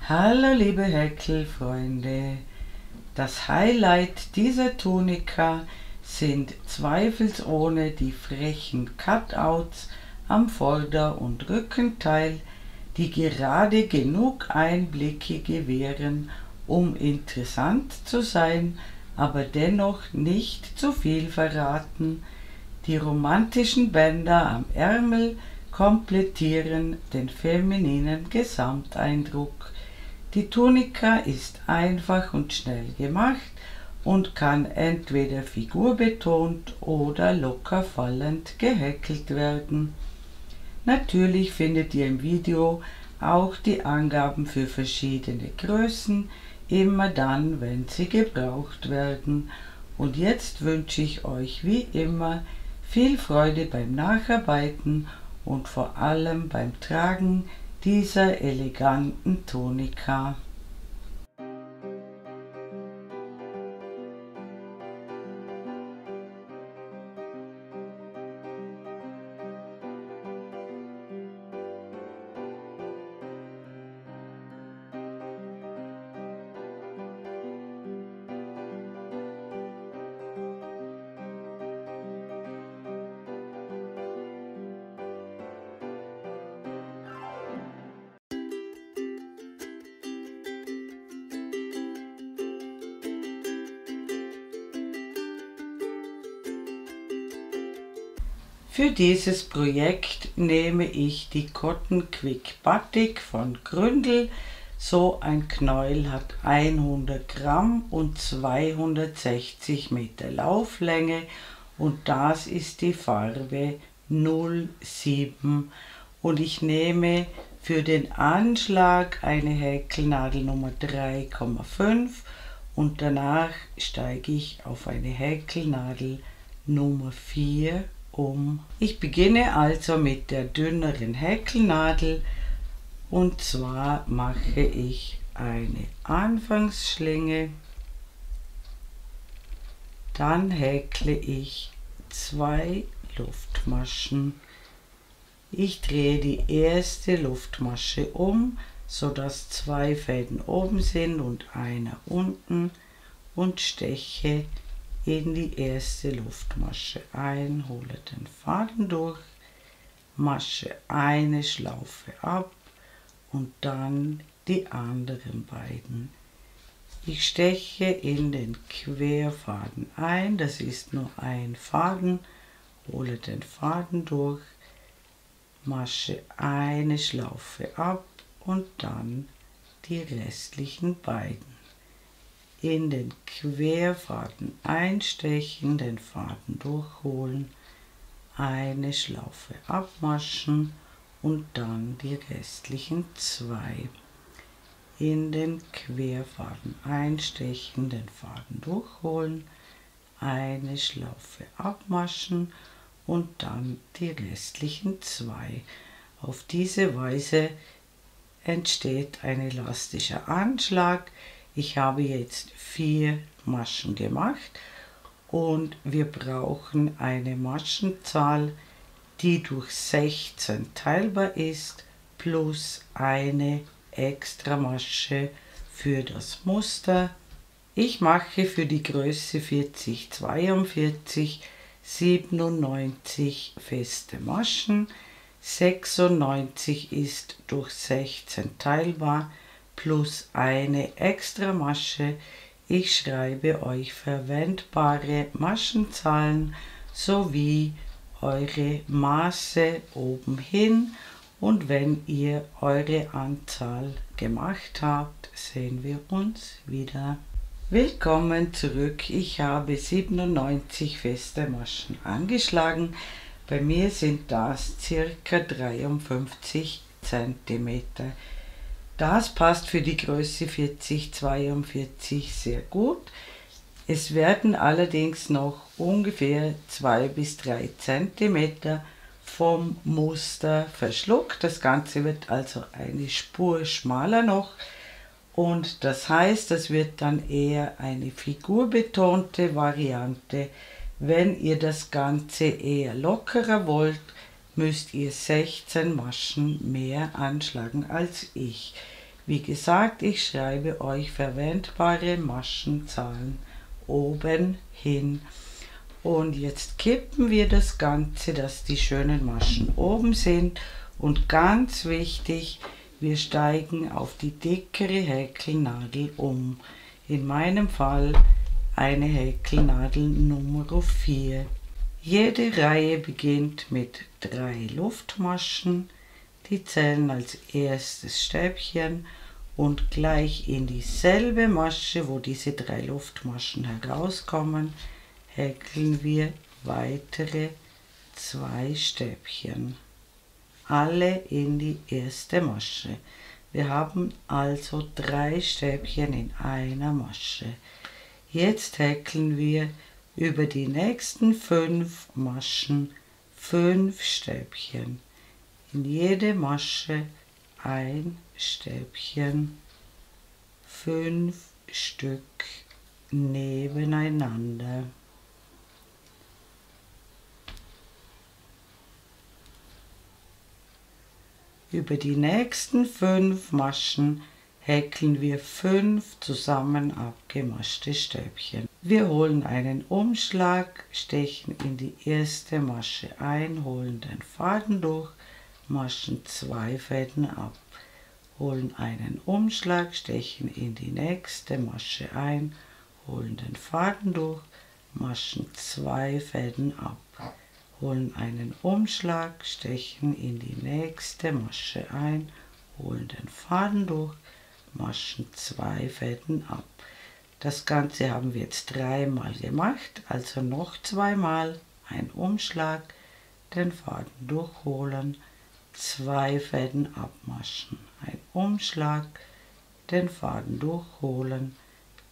Hallo liebe Häkelfreunde, das Highlight dieser Tunika sind zweifelsohne die frechen Cutouts am Vorder- und Rückenteil, die gerade genug Einblicke gewähren, um interessant zu sein, aber dennoch nicht zu viel verraten. Die romantischen Bänder am Ärmel komplettieren den femininen Gesamteindruck. Die Tunika ist einfach und schnell gemacht und kann entweder figurbetont oder locker fallend gehäkelt werden. Natürlich findet ihr im Video auch die Angaben für verschiedene Größen, immer dann, wenn sie gebraucht werden. Und jetzt wünsche ich euch wie immer viel Freude beim Nacharbeiten und vor allem beim Tragen dieser eleganten Tunika. Für dieses Projekt nehme ich die Cotton Quick Batik von Gründel. So ein Knäuel hat 100 Gramm und 260 Meter Lauflänge und das ist die Farbe 07. Und ich nehme für den Anschlag eine Häkelnadel Nummer 3,5 und danach steige ich auf eine Häkelnadel Nummer 4 um. Ich beginne also mit der dünneren Häkelnadel und zwar mache ich eine Anfangsschlinge, dann häkle ich 2 Luftmaschen. Ich drehe die erste Luftmasche um, sodass 2 Fäden oben sind und einer unten und steche in die erste Luftmasche ein, hole den Faden durch, Masche eine Schlaufe ab und dann die anderen beiden. Ich steche in den Querfaden ein, das ist nur ein Faden, hole den Faden durch, Masche eine Schlaufe ab und dann die restlichen beiden. In den Querfaden einstechen, den Faden durchholen, eine Schlaufe abmaschen und dann die restlichen 2. In den Querfaden einstechen, den Faden durchholen, eine Schlaufe abmaschen und dann die restlichen 2. Auf diese Weise entsteht ein elastischer Anschlag. Ich habe jetzt 4 Maschen gemacht und wir brauchen eine Maschenzahl, die durch 16 teilbar ist, plus eine extra Masche für das Muster. Ich mache für die Größe 40-42 97 feste Maschen, 96 ist durch 16 teilbar, plus eine extra Masche. Ich schreibe euch verwendbare Maschenzahlen sowie eure Maße oben hin und wenn ihr eure Anzahl gemacht habt, sehen wir uns wieder. Willkommen zurück. Ich habe 97 feste Maschen angeschlagen. Bei mir sind das ca. 53 cm. Das passt für die Größe 40-42 sehr gut. Es werden allerdings noch ungefähr 2 bis 3 cm vom Muster verschluckt. Das Ganze wird also eine Spur schmaler noch und das heißt, das wird dann eher eine figurbetonte Variante. Wenn ihr das Ganze eher lockerer wollt, müsst ihr 16 Maschen mehr anschlagen als ich. Wie gesagt, ich schreibe euch verwendbare Maschenzahlen oben hin. Und jetzt kippen wir das Ganze, dass die schönen Maschen oben sind. Und ganz wichtig, wir steigen auf die dickere Häkelnadel um. In meinem Fall eine Häkelnadel Nummer 4. Jede Reihe beginnt mit 3 Luftmaschen. Die zählen als erstes Stäbchen und gleich in dieselbe Masche, wo diese 3 Luftmaschen herauskommen, häkeln wir weitere 2 Stäbchen. Alle in die erste Masche. Wir haben also 3 Stäbchen in einer Masche. Jetzt häkeln wir über die nächsten 5 Maschen 5 Stäbchen. In jede Masche ein Stäbchen, 5 Stück nebeneinander. Über die nächsten 5 Maschen häkeln wir 5 zusammen abgemaschte Stäbchen. Wir holen einen Umschlag, stechen in die erste Masche ein, holen den Faden durch, maschen 2 Fäden ab, holen einen Umschlag, stechen in die nächste Masche ein, holen den Faden durch, maschen 2 Fäden ab, holen einen Umschlag, stechen in die nächste Masche ein, holen den Faden durch, maschen 2 Fäden ab. Das Ganze haben wir jetzt 3-mal gemacht, also noch 2-mal ein Umschlag, den Faden durchholen, 2 Fäden abmaschen, ein Umschlag, den Faden durchholen,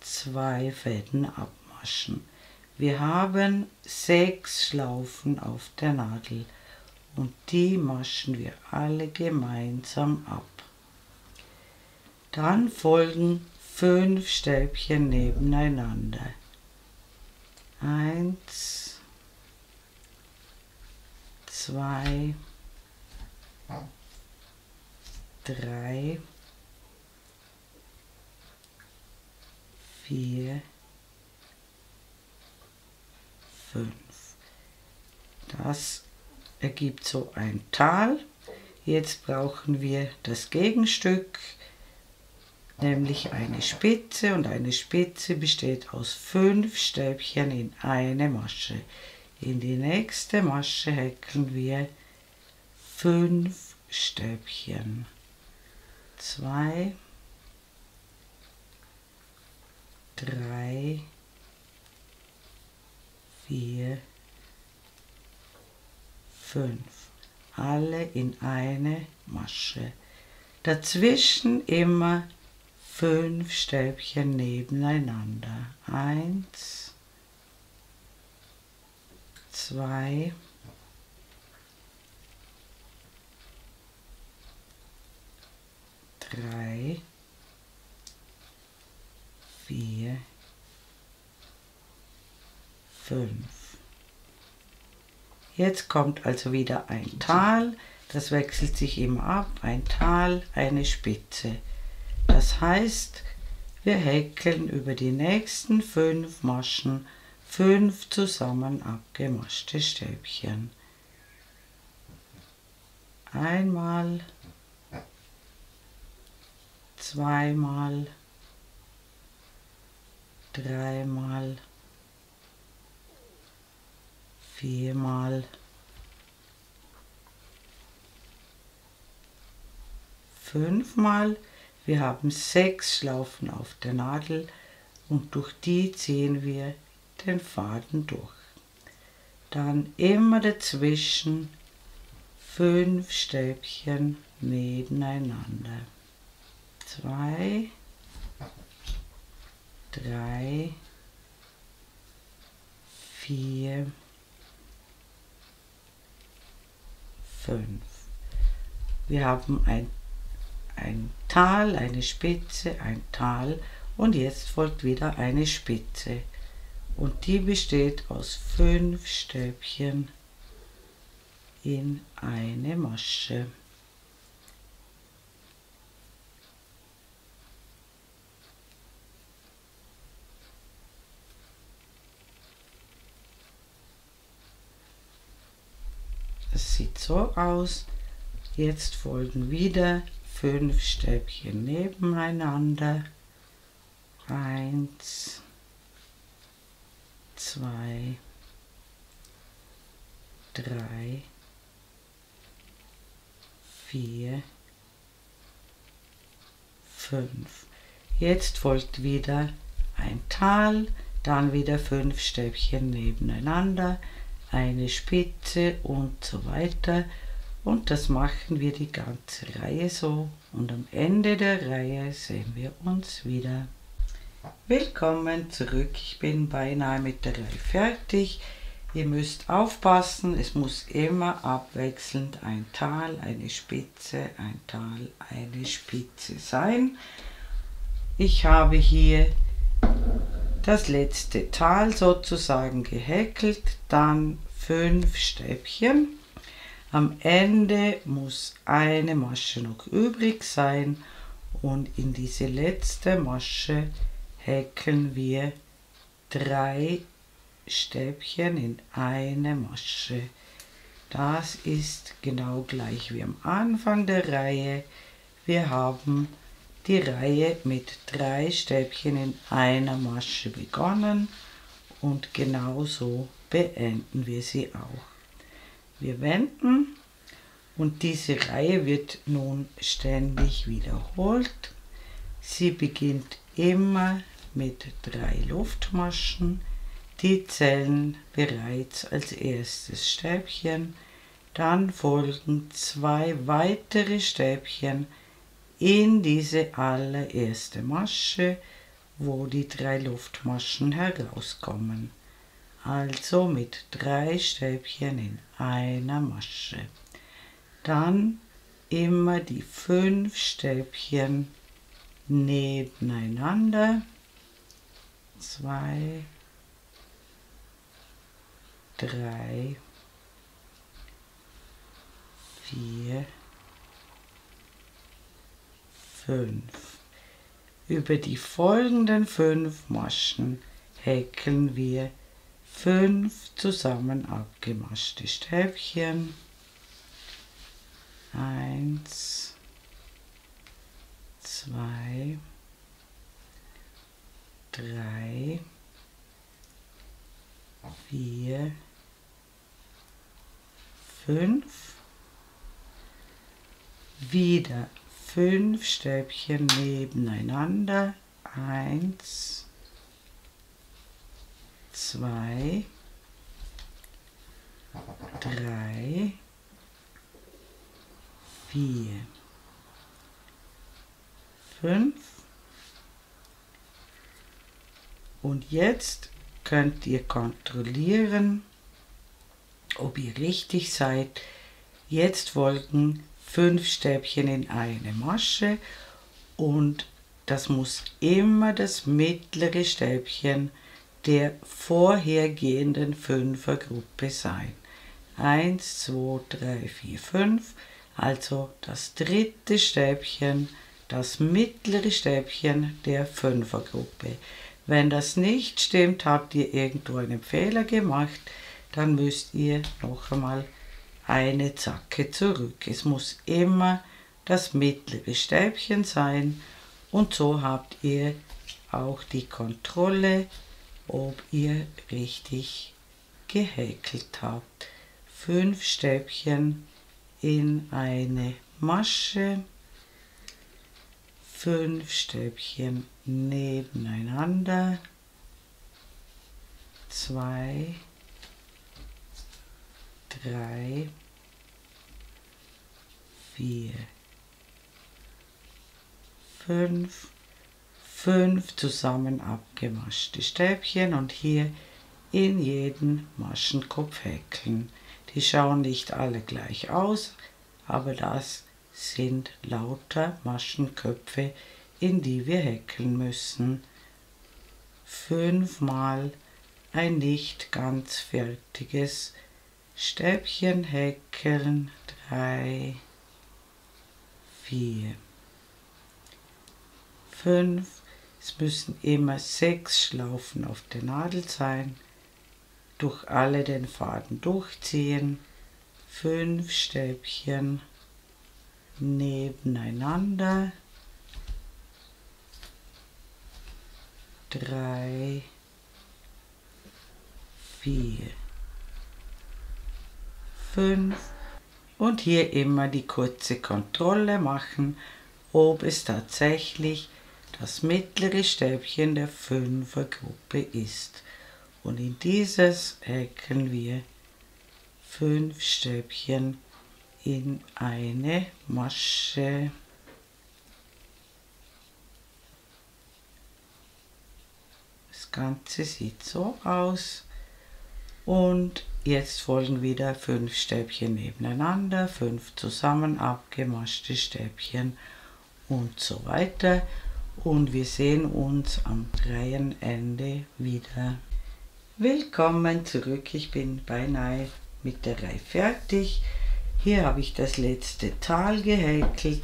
2 Fäden abmaschen. Wir haben 6 Schlaufen auf der Nadel und die maschen wir alle gemeinsam ab. Dann folgen 5 Stäbchen nebeneinander. 1, 2, 3, 4, 5. Das ergibt so ein Tal. Jetzt brauchen wir das Gegenstück, nämlich eine Spitze, und eine Spitze besteht aus 5 Stäbchen in eine Masche. In die nächste Masche häkeln wir 5 Stäbchen. 2, 3, 4, 5. Alle in eine Masche. Dazwischen immer 5 Stäbchen nebeneinander. 1, 2, 3, 4, 5. Jetzt kommt also wieder ein Tal, das wechselt sich immer ab, ein Tal, eine Spitze. Das heißt, wir häkeln über die nächsten 5 Maschen 5 zusammen abgemaschte Stäbchen. Einmal, zweimal, dreimal, viermal, 5-mal. Wir haben 6 Schlaufen auf der Nadel und durch die ziehen wir den Faden durch. Dann immer dazwischen 5 Stäbchen nebeneinander. 2, 3, 4, 5. Wir haben ein Tal, eine Spitze, ein Tal und jetzt folgt wieder eine Spitze. Und die besteht aus 5 Stäbchen in eine Masche. Das sieht so aus. Jetzt folgen wieder 5 Stäbchen nebeneinander. 1, 2, 3, 4, 5. Jetzt folgt wieder ein Tal, dann wieder 5 Stäbchen nebeneinander, eine Spitze und so weiter. Und das machen wir die ganze Reihe so. Und am Ende der Reihe sehen wir uns wieder. Willkommen zurück, ich bin beinahe mit der Reihe fertig. Ihr müsst aufpassen, es muss immer abwechselnd ein Tal, eine Spitze, ein Tal, eine Spitze sein. Ich habe hier das letzte Tal sozusagen gehäkelt, dann 5 Stäbchen. Am Ende muss eine Masche noch übrig sein und in diese letzte Masche häkeln wir 3 Stäbchen in eine Masche. Das ist genau gleich wie am Anfang der Reihe. Wir haben die Reihe mit 3 Stäbchen in einer Masche begonnen und genauso beenden wir sie auch. Wir wenden und diese Reihe wird nun ständig wiederholt. Sie beginnt immer mit 3 Luftmaschen. Die zählen bereits als erstes Stäbchen. Dann folgen 2 weitere Stäbchen in diese allererste Masche, wo die 3 Luftmaschen herauskommen. Also mit 3 Stäbchen in einer Masche. Dann immer die 5 Stäbchen nebeneinander. 2, 3, 4, 5. Über die folgenden 5 Maschen häkeln wir 5 zusammen abgemaschte Stäbchen. 1, 2, 3, 4, 5. Wieder 5 Stäbchen nebeneinander. 1, 2, 3, 4, 5. Und jetzt könnt ihr kontrollieren, ob ihr richtig seid. Jetzt folgen 5 Stäbchen in eine Masche und das muss immer das mittlere Stäbchen der vorhergehenden 5er-Gruppe sein. 1, 2, 3, 4, 5. Also das dritte Stäbchen, das mittlere Stäbchen der 5er-Gruppe. Wenn das nicht stimmt, habt ihr irgendwo einen Fehler gemacht, dann müsst ihr noch einmal eine Zacke zurück. Es muss immer das mittlere Stäbchen sein und so habt ihr auch die Kontrolle, ob ihr richtig gehäkelt habt. 5 Stäbchen in eine Masche, 5 Stäbchen nebeneinander, 2, 3, 4, 5, 5 zusammen abgemaschte Stäbchen und hier in jeden Maschenkopf häkeln. Die schauen nicht alle gleich aus, aber das sind lauter Maschenköpfe, in die wir häkeln müssen. 5-mal ein nicht ganz fertiges Stäbchen häkeln. 3, 4, 5. Es müssen immer 6 Schlaufen auf der Nadel sein. Durch alle den Faden durchziehen. 5 Stäbchen nebeneinander, 3, 4, 5 und hier immer die kurze Kontrolle machen, ob es tatsächlich das mittlere Stäbchen der 5er Gruppe ist. Und in dieses häkeln wir 5 Stäbchen in eine Masche. Das Ganze sieht so aus. Und jetzt folgen wieder 5 Stäbchen nebeneinander, 5 zusammen abgemaschte Stäbchen und so weiter. Und wir sehen uns am Reihenende wieder. Willkommen zurück, ich bin beinahe mit der Reihe fertig. Hier habe ich das letzte Tal gehäkelt,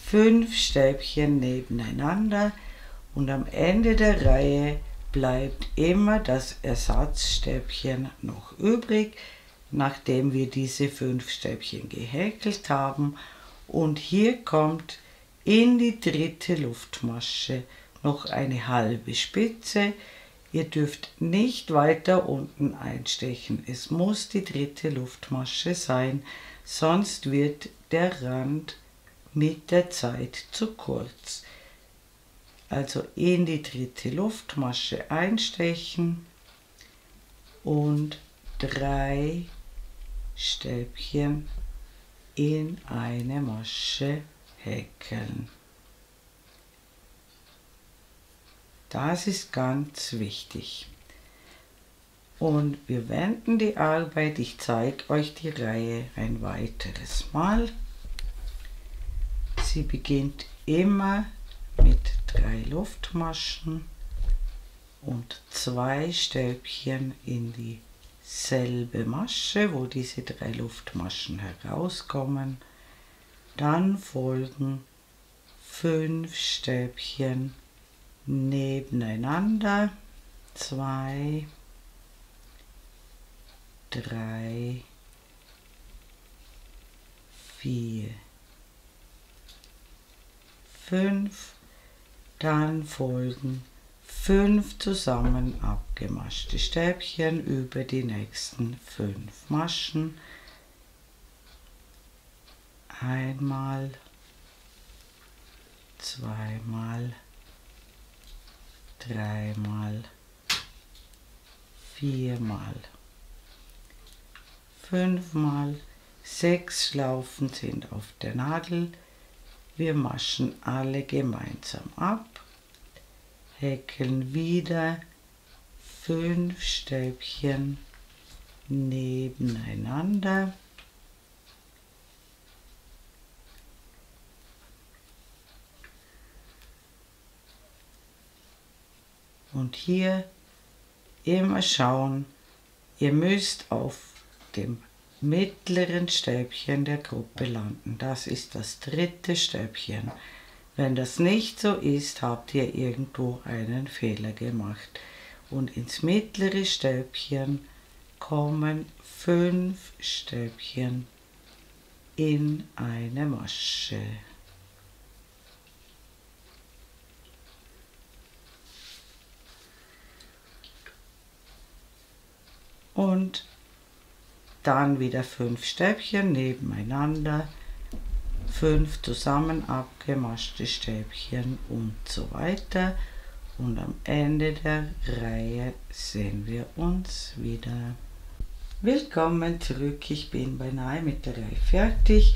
5 Stäbchen nebeneinander und am Ende der Reihe bleibt immer das Ersatzstäbchen noch übrig, nachdem wir diese 5 Stäbchen gehäkelt haben. Und hier kommt in die dritte Luftmasche noch eine halbe Spitze. Ihr dürft nicht weiter unten einstechen. Es muss die dritte Luftmasche sein, sonst wird der Rand mit der Zeit zu kurz. Also in die dritte Luftmasche einstechen und 3 Stäbchen in eine Masche häkeln. Das ist ganz wichtig. Und wir wenden die Arbeit, ich zeige euch die Reihe ein weiteres Mal. Sie beginnt immer mit 3 Luftmaschen und 2 Stäbchen in dieselbe Masche, wo diese 3 Luftmaschen herauskommen. Dann folgen 5 Stäbchen nebeneinander, 2, 3, 4, 5, dann folgen 5 zusammen abgemaschte Stäbchen über die nächsten 5 Maschen. Einmal, zweimal, dreimal, viermal, 5-mal, 6 Schlaufen sind auf der Nadel. Wir maschen alle gemeinsam ab, häkeln wieder 5 Stäbchen nebeneinander. Und hier immer schauen, ihr müsst auf dem mittleren Stäbchen der Gruppe landen. Das ist das dritte Stäbchen. Wenn das nicht so ist, habt ihr irgendwo einen Fehler gemacht. Und ins mittlere Stäbchen kommen 5 Stäbchen in eine Masche. Und dann wieder 5 Stäbchen nebeneinander, 5 zusammen abgemaschte Stäbchen und so weiter. Und am Ende der Reihe sehen wir uns wieder. Willkommen zurück, ich bin beinahe mit der Reihe fertig.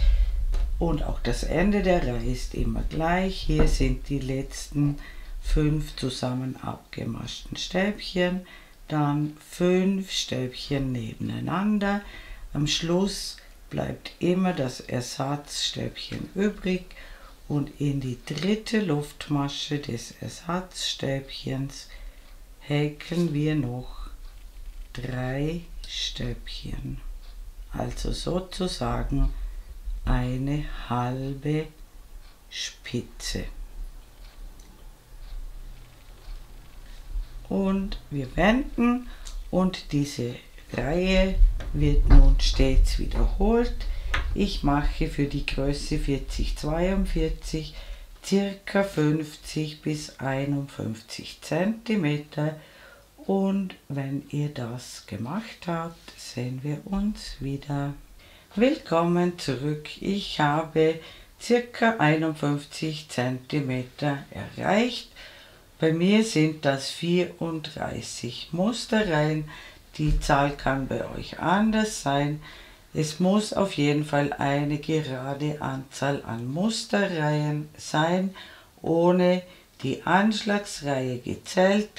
Und auch das Ende der Reihe ist immer gleich. Hier sind die letzten 5 zusammen abgemaschten Stäbchen. Dann 5 Stäbchen nebeneinander. Am Schluss bleibt immer das Ersatzstäbchen übrig und in die dritte Luftmasche des Ersatzstäbchens häkeln wir noch 3 Stäbchen. Also sozusagen eine halbe Spitze. Und wir wenden und diese Reihe wird nun stets wiederholt. Ich mache für die Größe 4042 circa 50 bis 51 cm und wenn ihr das gemacht habt, sehen wir uns wieder. Willkommen zurück. Ich habe circa 51 cm erreicht. Bei mir sind das 34 Musterreihen. Die Zahl kann bei euch anders sein. Es muss auf jeden Fall eine gerade Anzahl an Musterreihen sein, ohne die Anschlagsreihe gezählt.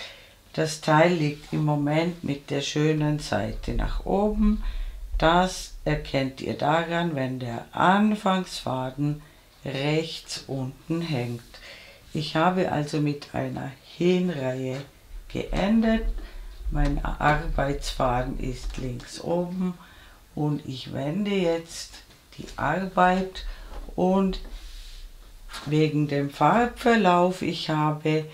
Das Teil liegt im Moment mit der schönen Seite nach oben. Das erkennt ihr daran, wenn der Anfangsfaden rechts unten hängt. Ich habe also mit einer Hinreihe geendet. Mein Arbeitsfaden ist links oben und ich wende jetzt die Arbeit und wegen dem Farbverlauf, ich habe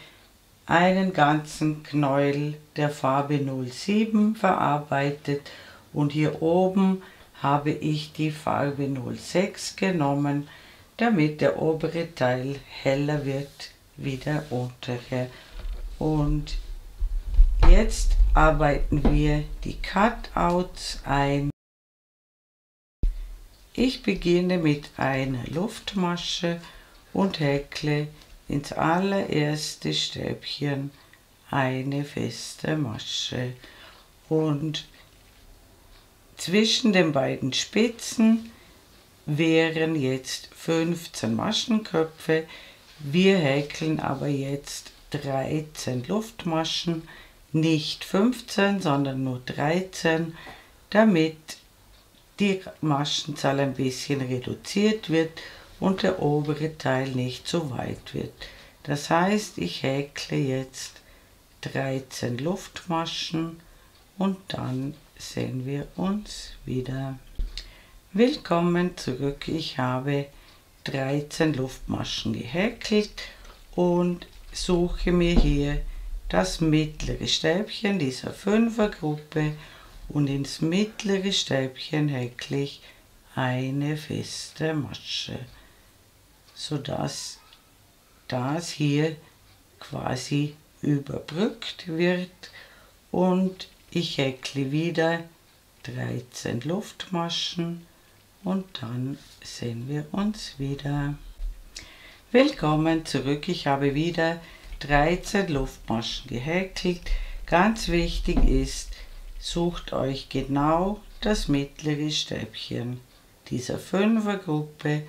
einen ganzen Knäuel der Farbe 07 verarbeitet und hier oben habe ich die Farbe 06 genommen, damit der obere Teil heller wird wie der untere. Und jetzt arbeiten wir die Cutouts ein. Ich beginne mit einer Luftmasche und häkle ins allererste Stäbchen eine feste Masche. Und zwischen den beiden Spitzen wären jetzt 15 Maschenköpfe. Wir häkeln aber jetzt 13 Luftmaschen, nicht 15, sondern nur 13, damit die Maschenzahl ein bisschen reduziert wird und der obere Teil nicht zu weit wird. Das heißt, ich häkle jetzt 13 Luftmaschen und dann sehen wir uns wieder. Willkommen zurück. Ich habe 13 Luftmaschen gehäkelt und suche mir hier das mittlere Stäbchen dieser Fünfergruppe und ins mittlere Stäbchen häkle ich eine feste Masche, sodass das hier quasi überbrückt wird und ich häkle wieder 13 Luftmaschen und dann sehen wir uns wieder. Willkommen zurück. Ich habe wieder 13 Luftmaschen gehäkelt. Ganz wichtig ist, sucht euch genau das mittlere Stäbchen dieser Fünfergruppe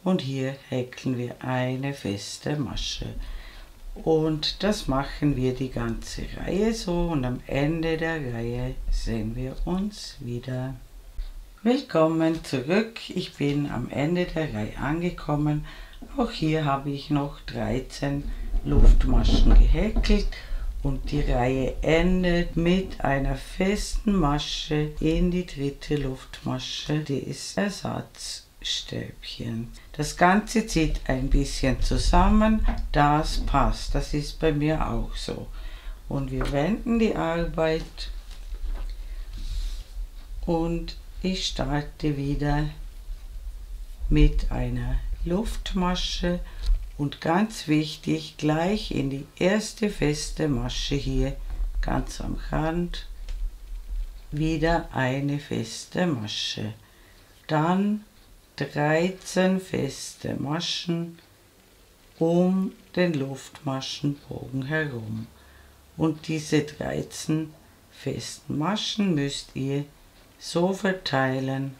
und hier häkeln wir eine feste Masche. Und das machen wir die ganze Reihe so und am Ende der Reihe sehen wir uns wieder. Willkommen zurück. Ich bin am Ende der Reihe angekommen. Auch hier habe ich noch 13 Luftmaschen gehäkelt und die Reihe endet mit einer festen Masche in die dritte Luftmasche des Ersatzstäbchen. Das Ganze zieht ein bisschen zusammen, das passt, das ist bei mir auch so. Und wir wenden die Arbeit und ich starte wieder mit einer Luftmasche und ganz wichtig, gleich in die erste feste Masche hier ganz am Rand wieder eine feste Masche. Dann 13 feste Maschen um den Luftmaschenbogen herum. Und diese 13 festen Maschen müsst ihr so verteilen,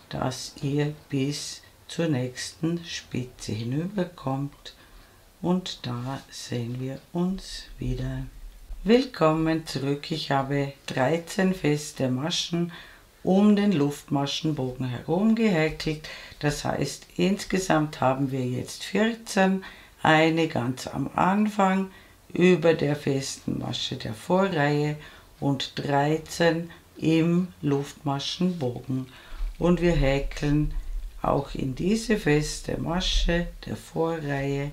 dass ihr bis zur nächsten Spitze hinüberkommt und da sehen wir uns wieder. Willkommen zurück. Ich habe 13 feste Maschen um den Luftmaschenbogen herum gehäkelt. Das heißt, insgesamt haben wir jetzt 14, eine ganz am Anfang über der festen Masche der Vorreihe und 13 im Luftmaschenbogen. Und wir häkeln auch in diese feste Masche der Vorreihe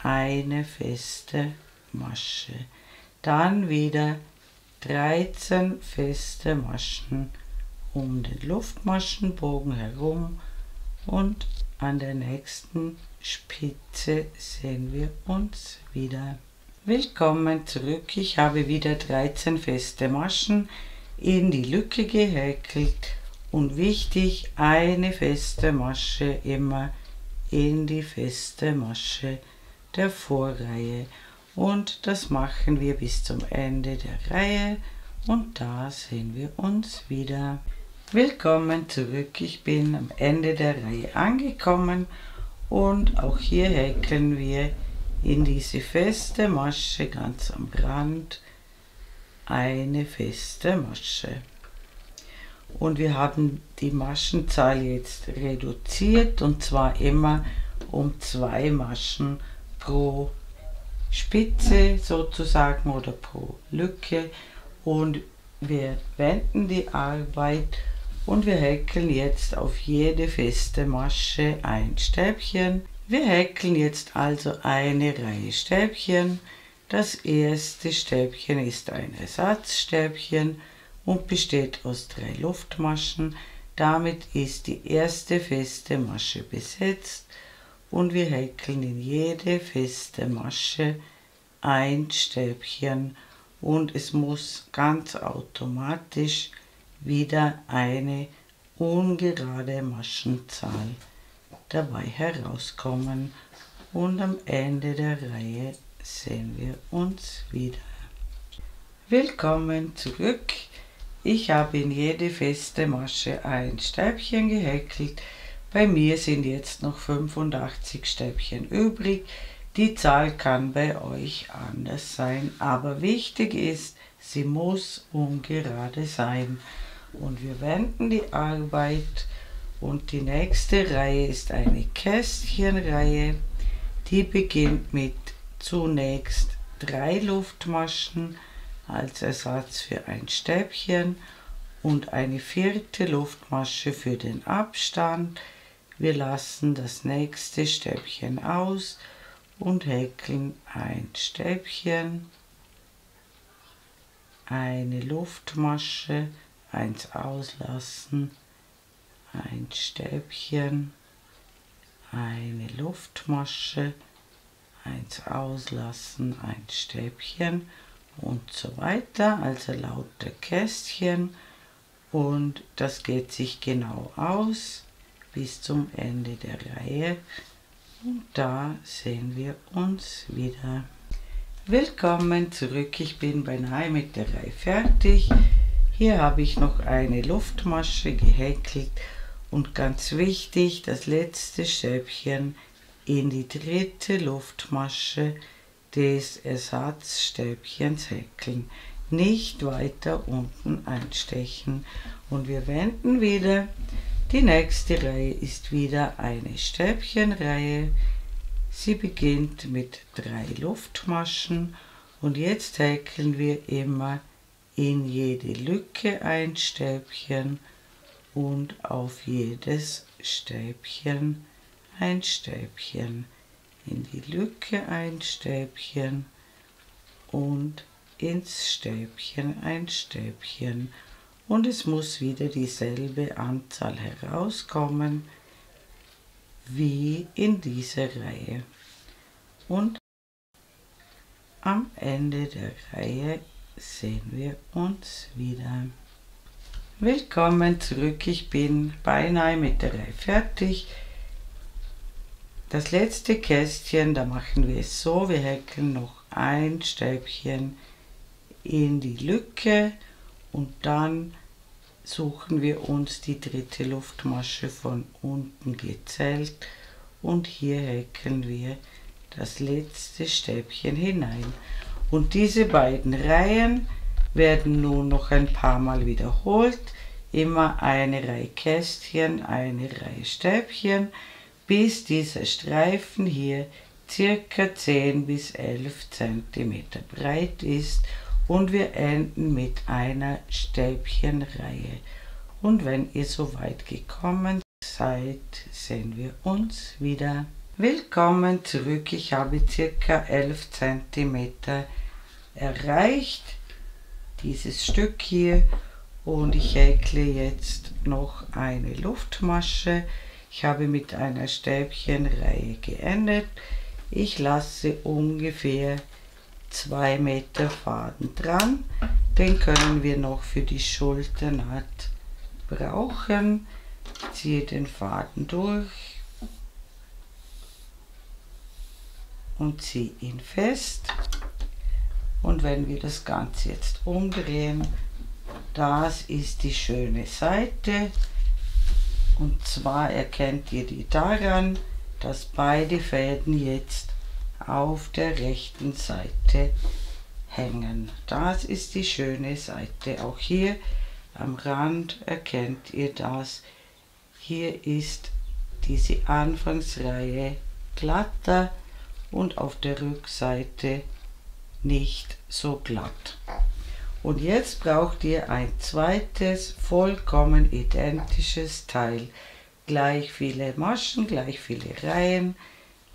eine feste Masche. Dann wieder 13 feste Maschen um den Luftmaschenbogen herum und an der nächsten Spitze sehen wir uns wieder. Willkommen zurück, ich habe wieder 13 feste Maschen in die Lücke gehäkelt und wichtig, eine feste Masche immer in die feste Masche der Vorreihe und das machen wir bis zum Ende der Reihe und da sehen wir uns wieder. Willkommen zurück, ich bin am Ende der Reihe angekommen und auch hier häkeln wir in diese feste Masche ganz am Rand eine feste Masche. Und wir haben die Maschenzahl jetzt reduziert und zwar immer um 2 Maschen pro Spitze sozusagen oder pro Lücke und wir wenden die Arbeit und wir häkeln jetzt auf jede feste Masche ein Stäbchen. Wir häkeln jetzt also eine Reihe Stäbchen. Das erste Stäbchen ist ein Ersatzstäbchen und besteht aus 3 Luftmaschen. Damit ist die erste feste Masche besetzt und wir häkeln in jede feste Masche ein Stäbchen und es muss ganz automatisch wieder eine ungerade Maschenzahl dabei herauskommen und am Ende der Reihe sehen wir uns wieder. Willkommen zurück. Ich habe in jede feste Masche ein Stäbchen gehäkelt. Bei mir sind jetzt noch 85 Stäbchen übrig. Die Zahl kann bei euch anders sein, aber wichtig ist, sie muss ungerade sein. Und wir wenden die Arbeit und die nächste Reihe ist eine Kästchenreihe. Die beginnt mit zunächst 3 Luftmaschen als Ersatz für ein Stäbchen und eine 4. Luftmasche für den Abstand. Wir lassen das nächste Stäbchen aus und häkeln ein Stäbchen, eine Luftmasche, eins auslassen, ein Stäbchen, eine Luftmasche, eins auslassen, ein Stäbchen und so weiter, also lauter Kästchen und das geht sich genau aus bis zum Ende der Reihe und da sehen wir uns wieder. Willkommen zurück, ich bin beinahe mit der Reihe fertig. Hier habe ich noch eine Luftmasche gehäkelt und ganz wichtig, das letzte Stäbchen in die 3. Luftmasche des Ersatzstäbchens häkeln. Nicht weiter unten einstechen und wir wenden wieder. Die nächste Reihe ist wieder eine Stäbchenreihe. Sie beginnt mit 3 Luftmaschen und jetzt häkeln wir immer in jede Lücke ein Stäbchen und auf jedes Stäbchen ein Stäbchen. In die Lücke ein Stäbchen und ins Stäbchen ein Stäbchen. Und es muss wieder dieselbe Anzahl herauskommen wie in dieser Reihe. Und am Ende der Reihe sehen wir uns wieder. Willkommen zurück, ich bin beinahe mit der Reihe fertig. Das letzte Kästchen, da machen wir es so, wir häkeln noch ein Stäbchen in die Lücke und dann suchen wir uns die 3. Luftmasche von unten gezählt und hier häkeln wir das letzte Stäbchen hinein. Und diese beiden Reihen werden nun noch ein paar Mal wiederholt. Immer eine Reihe Kästchen, eine Reihe Stäbchen, bis dieser Streifen hier circa 10 bis 11 cm breit ist und wir enden mit einer Stäbchenreihe. Und wenn ihr so weit gekommen seid, sehen wir uns wieder. Willkommen zurück, ich habe circa 11 cm erreicht. dieses Stück hier und ich häkle jetzt noch eine Luftmasche. Ich habe mit einer Stäbchenreihe geendet. Ich lasse ungefähr 2 Meter Faden dran. Den können wir noch für die Schulternaht brauchen. Ziehe den Faden durch und ziehe ihn fest. Und wenn wir das Ganze jetzt umdrehen, das ist die schöne Seite. Und zwar erkennt ihr die daran, dass beide Fäden jetzt auf der rechten Seite hängen. Das ist die schöne Seite. Auch hier am Rand erkennt ihr das. Hier ist diese Anfangsreihe glatter und auf der Rückseite nicht so glatt. Und jetzt braucht ihr ein zweites vollkommen identisches Teil. Gleich viele Maschen, gleich viele Reihen,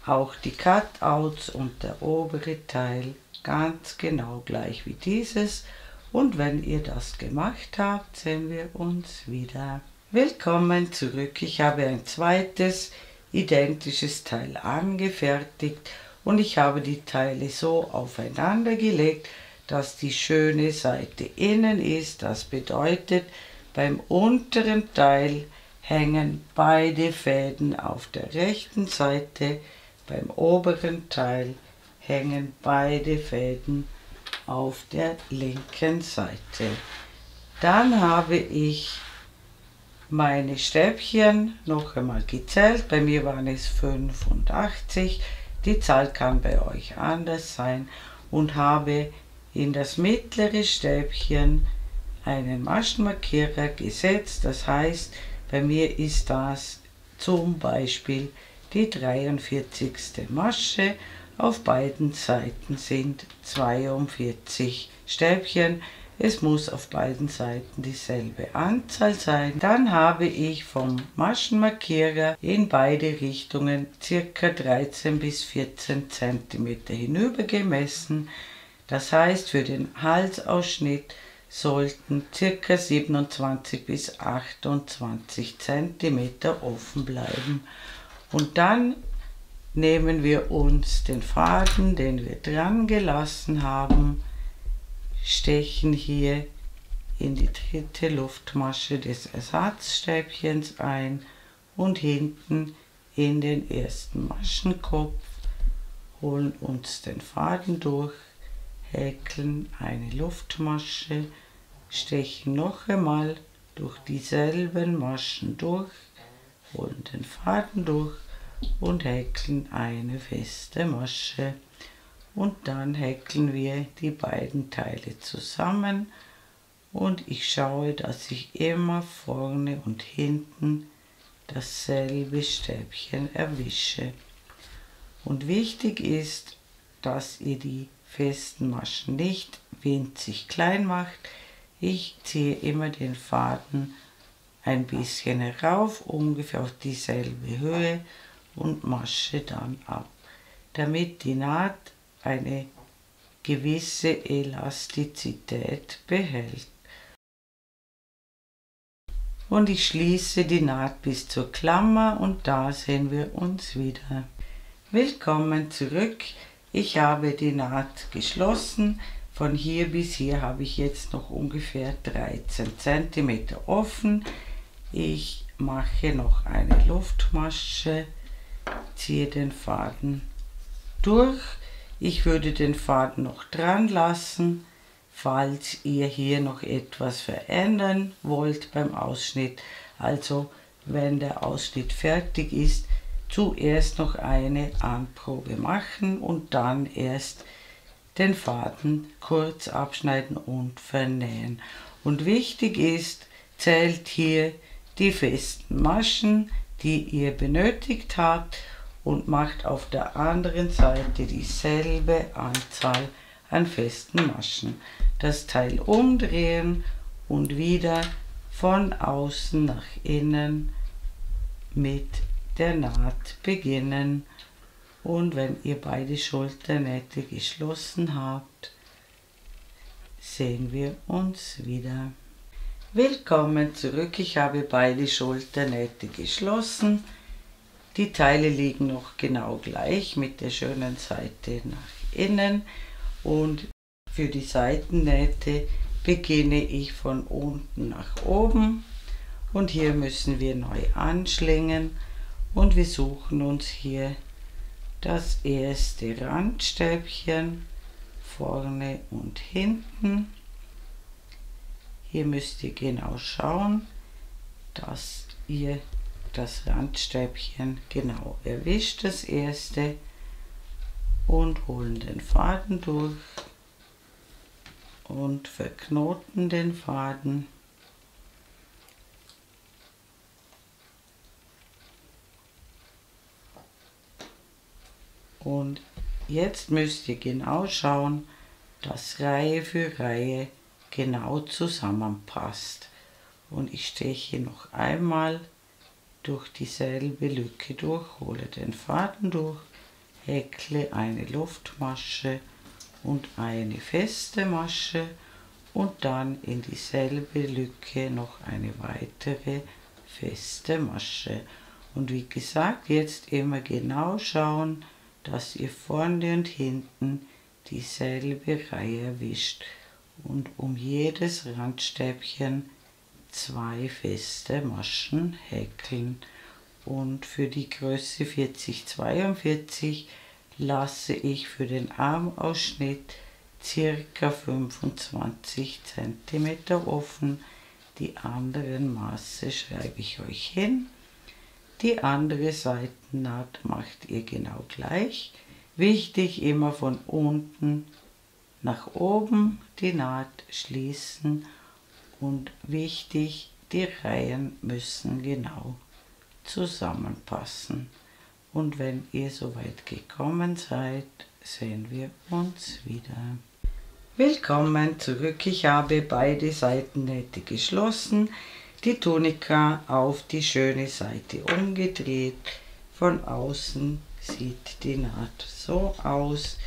auch die Cutouts und der obere Teil ganz genau gleich wie dieses. Und wenn ihr das gemacht habt, sehen wir uns wieder. Willkommen zurück. Ich habe ein zweites identisches Teil angefertigt und ich habe die Teile so aufeinander gelegt, dass die schöne Seite innen ist. Das bedeutet, beim unteren Teil hängen beide Fäden auf der rechten Seite, beim oberen Teil hängen beide Fäden auf der linken Seite. Dann habe ich meine Stäbchen noch einmal gezählt. Bei mir waren es 85. Die Zahl kann bei euch anders sein. Und habe in das mittlere Stäbchen einen Maschenmarkierer gesetzt. Das heißt, bei mir ist das zum Beispiel die 43. Masche. Auf beiden Seiten sind 42 Stäbchen. Es muss auf beiden Seiten dieselbe Anzahl sein. Dann habe ich vom Maschenmarkierer in beide Richtungen ca. 13 bis 14 cm hinüber gemessen. Das heißt, für den Halsausschnitt sollten ca. 27 bis 28 cm offen bleiben. Und dann nehmen wir uns den Faden, den wir dran gelassen haben, stechen hier in die dritte Luftmasche des Ersatzstäbchens ein und hinten in den ersten Maschenkopf, holen uns den Faden durch, häkeln eine Luftmasche, stechen noch einmal durch dieselben Maschen durch, holen den Faden durch und häkeln eine feste Masche. Und dann häkeln wir die beiden Teile zusammen und ich schaue, dass ich immer vorne und hinten dasselbe Stäbchen erwische. Und wichtig ist, dass ihr die festen Maschen nicht winzig klein macht. Ich ziehe immer den Faden ein bisschen herauf, ungefähr auf dieselbe Höhe und masche dann ab, damit die Naht eine gewisse Elastizität behält. Und ich schließe die Naht bis zur Klammer und da sehen wir uns wieder. Willkommen zurück. Ich habe die Naht geschlossen. Von hier bis hier habe ich jetzt noch ungefähr 13 cm offen. Ich mache noch eine Luftmasche, ziehe den Faden durch. Ich würde den Faden noch dran lassen, falls ihr hier noch etwas verändern wollt beim Ausschnitt. Also wenn der Ausschnitt fertig ist, zuerst noch eine Anprobe machen und dann erst den Faden kurz abschneiden und vernähen. Und wichtig ist, zählt hier die festen Maschen, die ihr benötigt habt und macht auf der anderen Seite dieselbe Anzahl an festen Maschen. Das Teil umdrehen und wieder von außen nach innen mit der Naht beginnen. Und wenn ihr beide Schulternähte geschlossen habt, sehen wir uns wieder. Willkommen zurück, ich habe beide Schulternähte geschlossen. Die Teile liegen noch genau gleich mit der schönen Seite nach innen und für die Seitennähte beginne ich von unten nach oben und hier müssen wir neu anschlingen und wir suchen uns hier das erste Randstäbchen vorne und hinten. Hier müsst ihr genau schauen, dass ihr das Randstäbchen genau erwischt, das erste, und holen den Faden durch und verknoten den Faden. Und jetzt müsst ihr genau schauen, dass Reihe für Reihe genau zusammenpasst. Und ich steche noch einmal durch dieselbe Lücke durch, hole den Faden durch, häkle eine Luftmasche und eine feste Masche und dann in dieselbe Lücke noch eine weitere feste Masche. Und wie gesagt, jetzt immer genau schauen, dass ihr vorne und hinten dieselbe Reihe erwischt und um jedes Randstäbchen 2 feste Maschen häkeln. Und für die Größe 40-42 lasse ich für den Armausschnitt ca. 25 cm offen. Die anderen Maße schreibe ich euch hin. Die andere Seitennaht macht ihr genau gleich. Wichtig, immer von unten nach oben die Naht schließen und wichtig, die Reihen müssen genau zusammenpassen. Und wenn ihr soweit gekommen seid, sehen wir uns wieder. Willkommen zurück, ich habe beide Seitennähte geschlossen, die Tunika auf die schöne Seite umgedreht. Von außen sieht die Naht so aus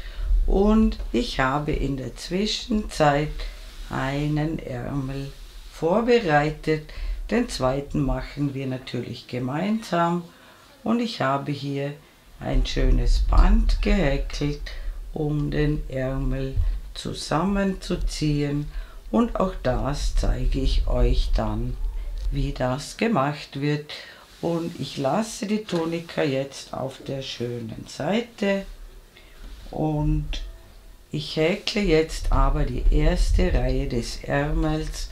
und ich habe in der Zwischenzeit einen Ärmel vorbereitet. Den zweiten machen wir natürlich gemeinsam und ich habe hier ein schönes Band gehäkelt, um den Ärmel zusammenzuziehen, und auch das zeige ich euch dann, wie das gemacht wird. Und ich lasse die Tunika jetzt auf der schönen Seite und ich häkle jetzt aber die erste Reihe des Ärmels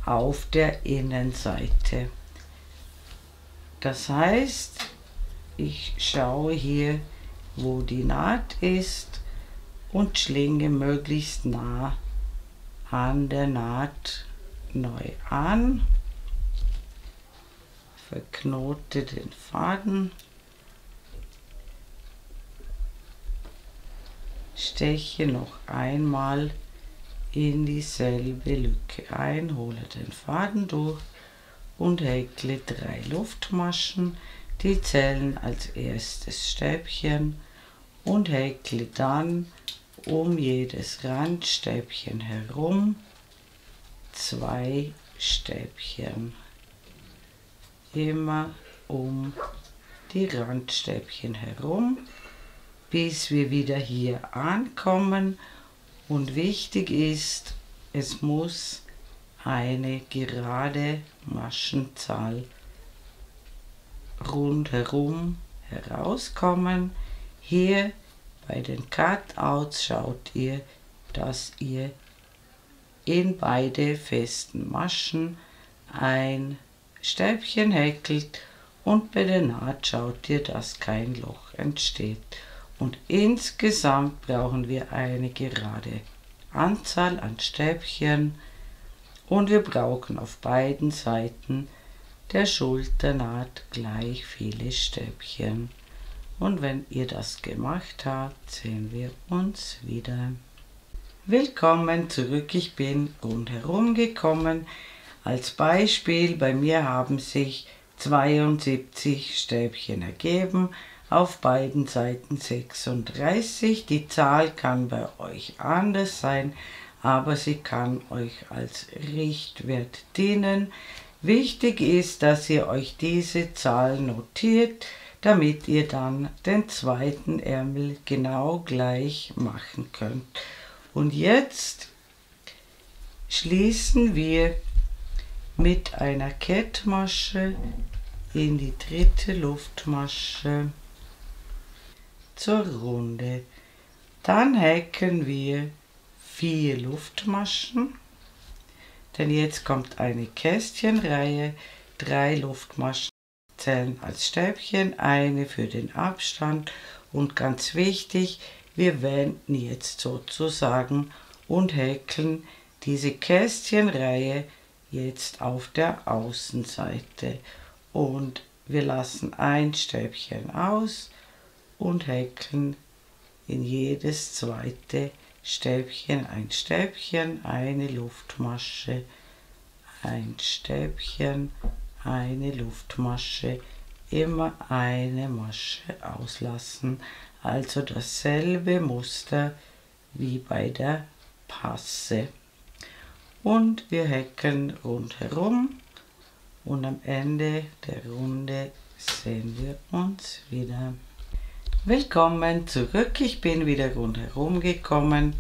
auf der Innenseite. Das heißt, ich schaue hier, wo die Naht ist und schlinge möglichst nah an der Naht neu an, verknote den Faden, steche noch einmal in dieselbe Lücke ein, hole den Faden durch und häkle 3 Luftmaschen, die zählen als erstes Stäbchen, und häkle dann um jedes Randstäbchen herum 2 Stäbchen. Immer um die Randstäbchen herum, bis wir wieder hier ankommen. Und wichtig ist, es muss eine gerade Maschenzahl rundherum herauskommen. Hier bei den Cutouts schaut ihr, dass ihr in beide festen Maschen ein Stäbchen häkelt und bei der Naht schaut ihr, dass kein Loch entsteht. Und insgesamt brauchen wir eine gerade Anzahl an Stäbchen und wir brauchen auf beiden Seiten der Schulternaht gleich viele Stäbchen. Und wenn ihr das gemacht habt, sehen wir uns wieder. Willkommen zurück, ich bin rundherum gekommen. Als Beispiel, bei mir haben sich 72 Stäbchen ergeben, auf beiden Seiten 36. Die Zahl kann bei euch anders sein, aber sie kann euch als Richtwert dienen. Wichtig ist, dass ihr euch diese Zahl notiert, damit ihr dann den zweiten Ärmel genau gleich machen könnt. Und jetzt schließen wir mit einer Kettmasche in die dritte Luftmasche zur Runde. Dann häkeln wir 4 Luftmaschen, denn jetzt kommt eine Kästchenreihe, 3 Luftmaschen zählen als Stäbchen, eine für den Abstand und ganz wichtig, wir wenden jetzt sozusagen und häkeln diese Kästchenreihe jetzt auf der Außenseite und wir lassen ein Stäbchen aus und häkeln in jedes zweite Stäbchen ein Stäbchen, eine Luftmasche, ein Stäbchen, eine Luftmasche, immer eine Masche auslassen, also dasselbe Muster wie bei der Passe. Und wir häkeln rundherum und am Ende der Runde sehen wir uns wieder. Willkommen zurück, ich bin wieder rundherum gekommen.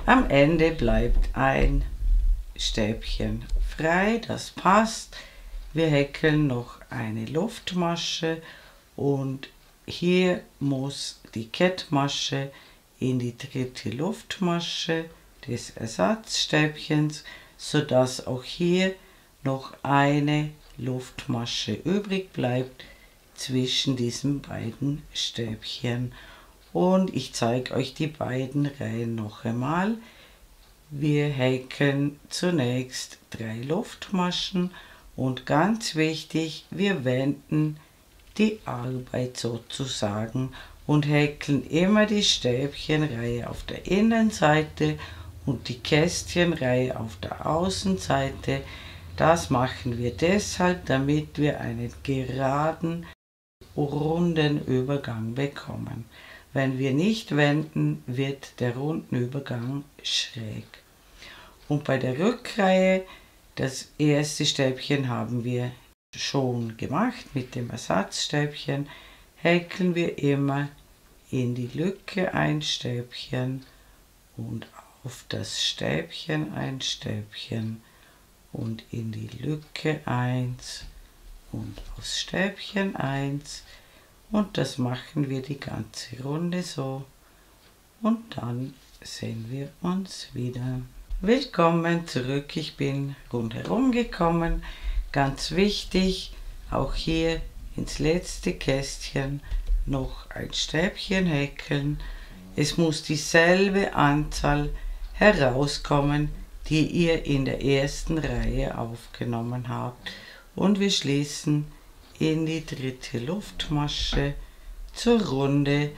Am Ende bleibt ein Stäbchen frei, das passt. Wir häkeln noch eine Luftmasche und hier muss die Kettmasche in die dritte Luftmasche des Ersatzstäbchens, sodass auch hier noch eine Luftmasche übrig bleibt zwischen diesen beiden Stäbchen. Und ich zeige euch die beiden Reihen noch einmal. Wir häkeln zunächst 3 Luftmaschen und ganz wichtig, wir wenden die Arbeit sozusagen und häkeln immer die Stäbchenreihe auf der Innenseite und die Kästchenreihe auf der Außenseite. Das machen wir deshalb, damit wir einen geraden, runden Übergang bekommen. Wenn wir nicht wenden, wird der Rundenübergang schräg. Und bei der Rückreihe, das erste Stäbchen haben wir schon gemacht mit dem Ersatzstäbchen, häkeln wir immer in die Lücke ein Stäbchen und auf das Stäbchen ein Stäbchen und in die Lücke 1 und aufs Stäbchen 1 und das machen wir die ganze Runde so und dann sehen wir uns wieder. Willkommen zurück, ich bin rundherum gekommen. Ganz wichtig, auch hier ins letzte Kästchen noch ein Stäbchen häkeln. Es muss dieselbe Anzahl herauskommen, die ihr in der ersten Reihe aufgenommen habt. Und wir schließen in die dritte Luftmasche zur Runde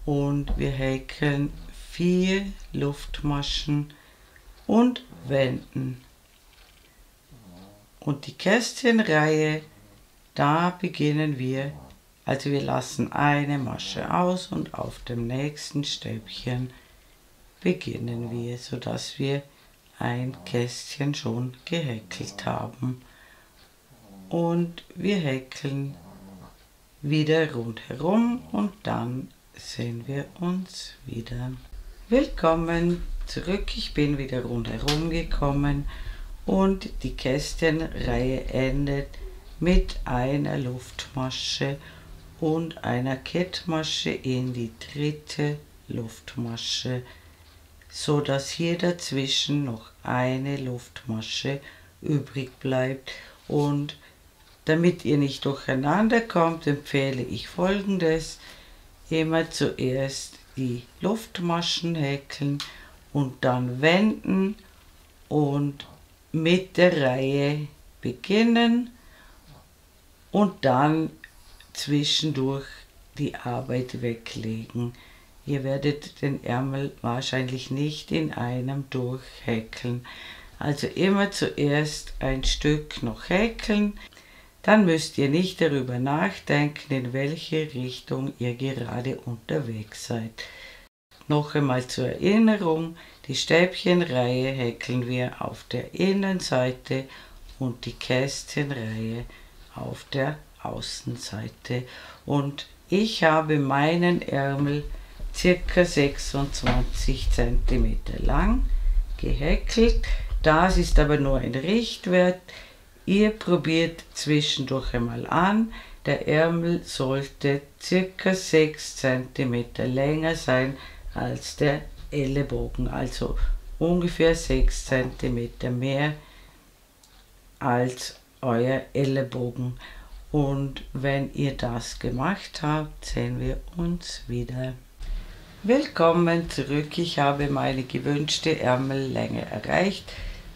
und wir häkeln 4 Luftmaschen und wenden. Und die Kästchenreihe, da beginnen wir, also wir lassen eine Masche aus und auf dem nächsten Stäbchen beginnen wir, sodass wir ein Kästchen schon gehäkelt haben. Und wir häkeln wieder rundherum und dann sehen wir uns wieder. Willkommen zurück, ich bin wieder rundherum gekommen und die Kästchenreihe endet mit einer Luftmasche und einer Kettmasche in die dritte Luftmasche, so dass hier dazwischen noch eine Luftmasche übrig bleibt. Und damit ihr nicht durcheinander kommt, empfehle ich Folgendes: immer zuerst die Luftmaschen häkeln und dann wenden und mit der Reihe beginnen und dann zwischendurch die Arbeit weglegen. Ihr werdet den Ärmel wahrscheinlich nicht in einem durchhäkeln. Also immer zuerst ein Stück noch häkeln, dann müsst ihr nicht darüber nachdenken, in welche Richtung ihr gerade unterwegs seid. Noch einmal zur Erinnerung, die Stäbchenreihe häkeln wir auf der Innenseite und die Kästchenreihe auf der Außenseite. Und ich habe meinen Ärmel ca. 26 cm lang gehäkelt. Das ist aber nur ein Richtwert. Ihr probiert zwischendurch einmal an. Der Ärmel sollte ca. 6 cm länger sein als der Ellenbogen, also ungefähr 6 cm mehr als euer Ellenbogen. Und wenn ihr das gemacht habt, sehen wir uns wieder. Willkommen zurück, ich habe meine gewünschte Ärmellänge erreicht.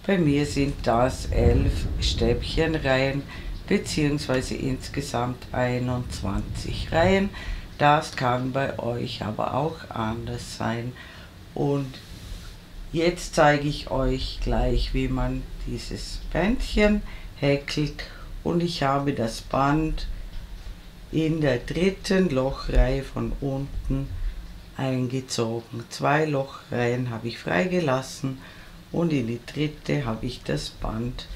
Bei mir sind das 11 Stäbchenreihen bzw. insgesamt 21 Reihen. Das kann bei euch aber auch anders sein. Und jetzt zeige ich euch gleich, wie man dieses Bändchen häkelt. Und ich habe das Band in der dritten Lochreihe von unten eingezogen. 2 Lochreihen habe ich freigelassen und in die dritte habe ich das Band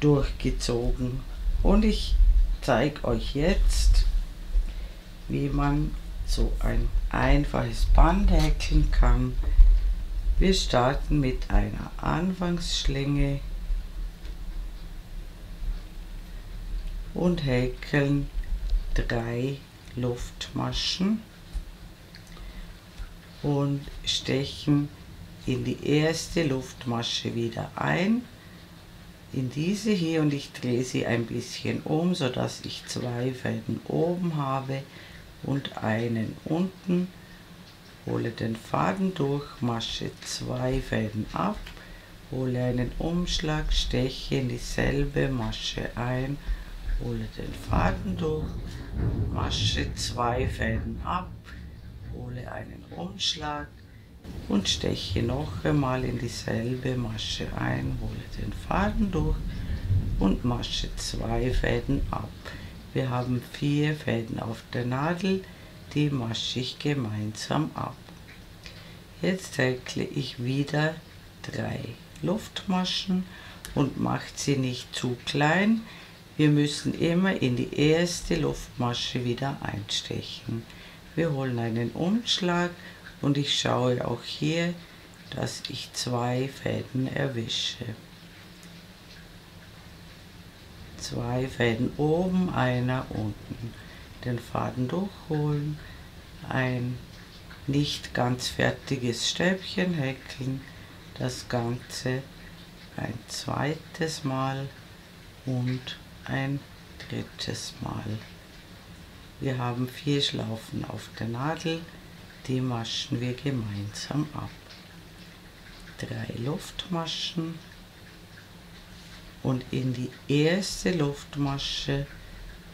durchgezogen. Und ich zeige euch jetzt, wie man so ein einfaches Band häkeln kann. Wir starten mit einer Anfangsschlinge und häkeln 3 Luftmaschen und stechen in die erste Luftmasche wieder ein, in diese hier, und ich drehe sie ein bisschen um, so dass ich 2 Fäden oben habe und einen unten. Hole den Faden durch, Masche 2 Fäden ab, hole einen Umschlag, steche in dieselbe Masche ein, hole den Faden durch, Masche 2 Fäden ab, hole einen Umschlag und steche noch einmal in dieselbe Masche ein, hole den Faden durch und Masche 2 Fäden ab. Wir haben 4 Fäden auf der Nadel, die masche ich gemeinsam ab. Jetzt häkle ich wieder 3 Luftmaschen und macht sie nicht zu klein. Wir müssen immer in die erste Luftmasche wieder einstechen. Wir holen einen Umschlag und ich schaue auch hier, dass ich 2 Fäden erwische. 2 Fäden oben, einer unten. Den Faden durchholen, ein nicht ganz fertiges Stäbchen häkeln, das Ganze ein zweites Mal und ein drittes Mal. Wir haben 4 Schlaufen auf der Nadel, die maschen wir gemeinsam ab. 3 Luftmaschen und in die erste Luftmasche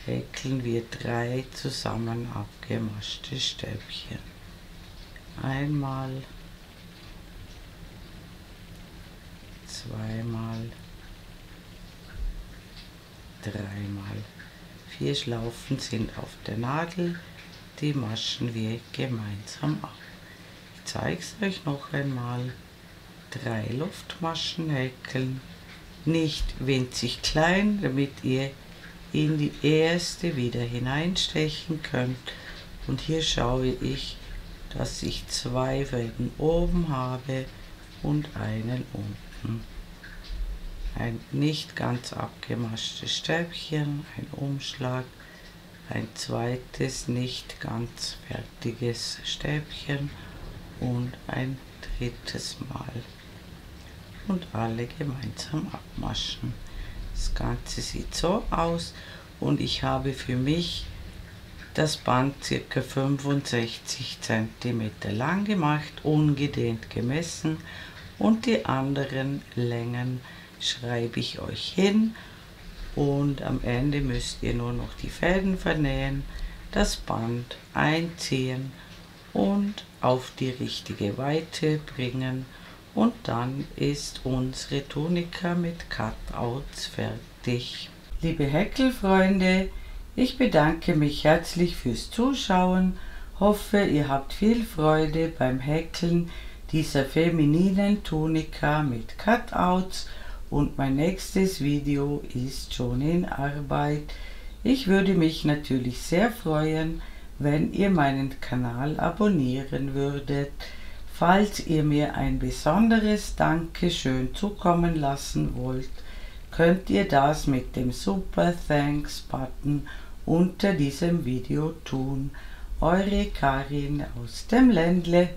häkeln wir 3 zusammen abgemaschte Stäbchen. Einmal, zweimal, dreimal. 4 Schlaufen sind auf der Nadel, die maschen wir gemeinsam ab. Ich zeige es euch noch einmal. 3 Luftmaschen häkeln, nicht winzig klein, damit ihr in die erste wieder hineinstechen könnt. Und hier schaue ich, dass ich 2 Fäden oben habe und einen unten. Ein nicht ganz abgemaschtes Stäbchen, ein Umschlag, ein zweites nicht ganz fertiges Stäbchen und ein drittes Mal. Und alle gemeinsam abmaschen. Das Ganze sieht so aus und ich habe für mich das Band ca. 65 cm lang gemacht, ungedehnt gemessen, und die anderen Längen schreibe ich euch hin, und am Ende müsst ihr nur noch die Fäden vernähen, das Band einziehen und auf die richtige Weite bringen, und dann ist unsere Tunika mit Cutouts fertig. Liebe Häkelfreunde, ich bedanke mich herzlich fürs Zuschauen, Hoffe, ihr habt viel Freude beim Häkeln dieser femininen Tunika mit Cutouts und mein nächstes Video ist schon in Arbeit. Ich würde mich natürlich sehr freuen, wenn ihr meinen Kanal abonnieren würdet. Falls ihr mir ein besonderes Dankeschön zukommen lassen wollt, könnt ihr das mit dem Super Thanks Button unter diesem Video tun. Eure Karin aus dem Ländle.